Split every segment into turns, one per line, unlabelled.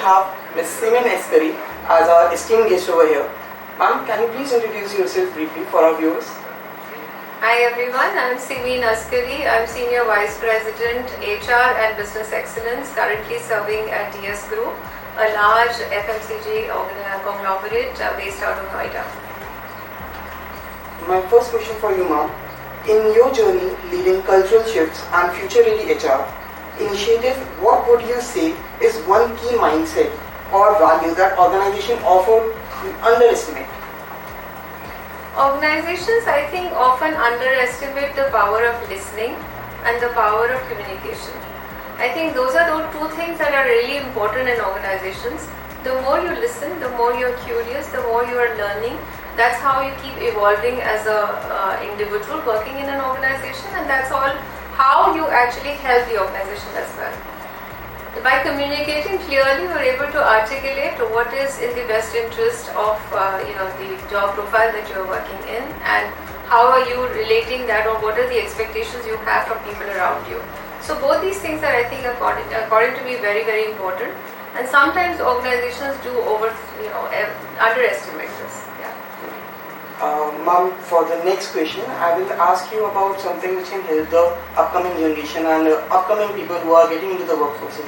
have Ms. Simin Askari as our esteemed guest over here. Ma'am, can you please introduce yourself briefly for our viewers?
Hi everyone, I'm Simin Askari. I'm Senior Vice President HR and Business Excellence, currently serving at DS Group, a large FMCG conglomerate based out of Noida.
My first question for you, ma'am. In your journey leading cultural shifts and future-ready HR initiative, what would you say is one key mindset or value that organization often underestimate?
Organizations, I think, often underestimate the power of listening and the power of communication. I think those are the two things that are really important in organizations. The more you listen, the more you're curious, the more you are learning. That's how you keep evolving as a individual working in an organization, and that's all how you actually help the organization as well. By communicating clearly, you're able to articulate what is in the best interest of the job profile that you're working in, and how are you relating that, or what are the expectations you have from people around you. So both these things are, I think, according to me, very, very important. And sometimes organizations do underestimate this.
Ma'am, for the next question, I will ask you about something which can help the upcoming generation and upcoming people who are getting into the workforces.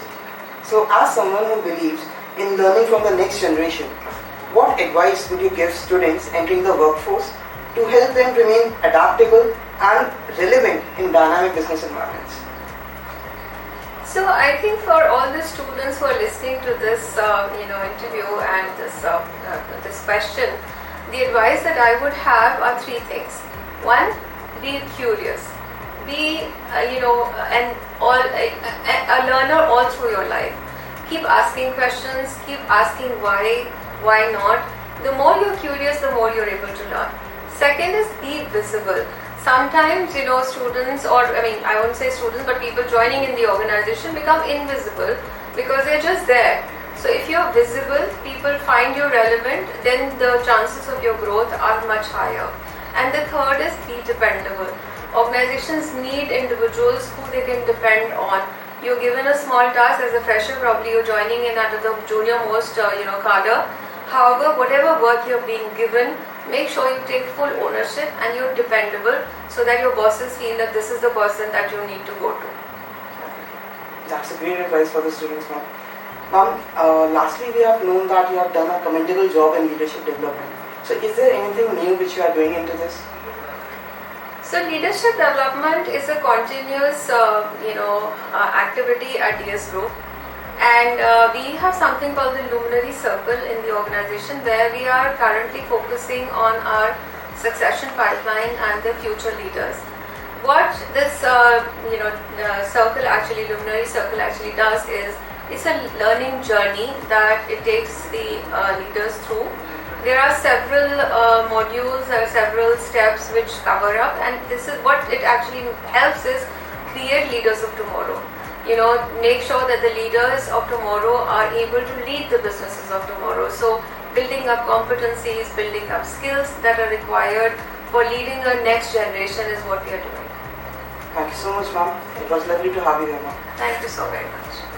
So, as someone who believes in learning from the next generation, what advice would you give students entering the workforce to help them remain adaptable and relevant in dynamic business environments?
So I think for all the students who are listening to this interview and this question, the advice that I would have are three things. One, be curious. Be a learner all through your life. Keep asking questions. Keep asking why not. The more you're curious, the more you're able to learn. Second is be visible. Sometimes, students, I won't say students, but people joining in the organization become invisible because they're just there. So if you're visible, people find you relevant, then the chances of your growth are much higher. And the third is be dependable. Organizations need individuals who they can depend on. You're given a small task as a fresher, probably you're joining in under the junior most cadre. However, whatever work you're being given, make sure you take full ownership and you're dependable so that your bosses feel that this is the person that you need to go to.
That's a great advice for the students, ma'am. Ma'am, lastly, we have known that you have done a commendable job in leadership development. So is there anything new which you are doing into this?
So leadership development is a continuous activity at DS Group. And we have something called the Luminary Circle in the organization, where we are currently focusing on our succession pipeline and the future leaders. What this Luminary Circle actually does is, it's a learning journey that it takes the leaders through. There are several modules, there are several steps which cover up, and this is what it actually helps is create leaders of tomorrow. Make sure that the leaders of tomorrow are able to lead the businesses of tomorrow. So building up competencies, building up skills that are required for leading a next generation is what we are doing.
Thank you so much, ma'am. It was lovely to have you here, ma'am.
Thank you so very much.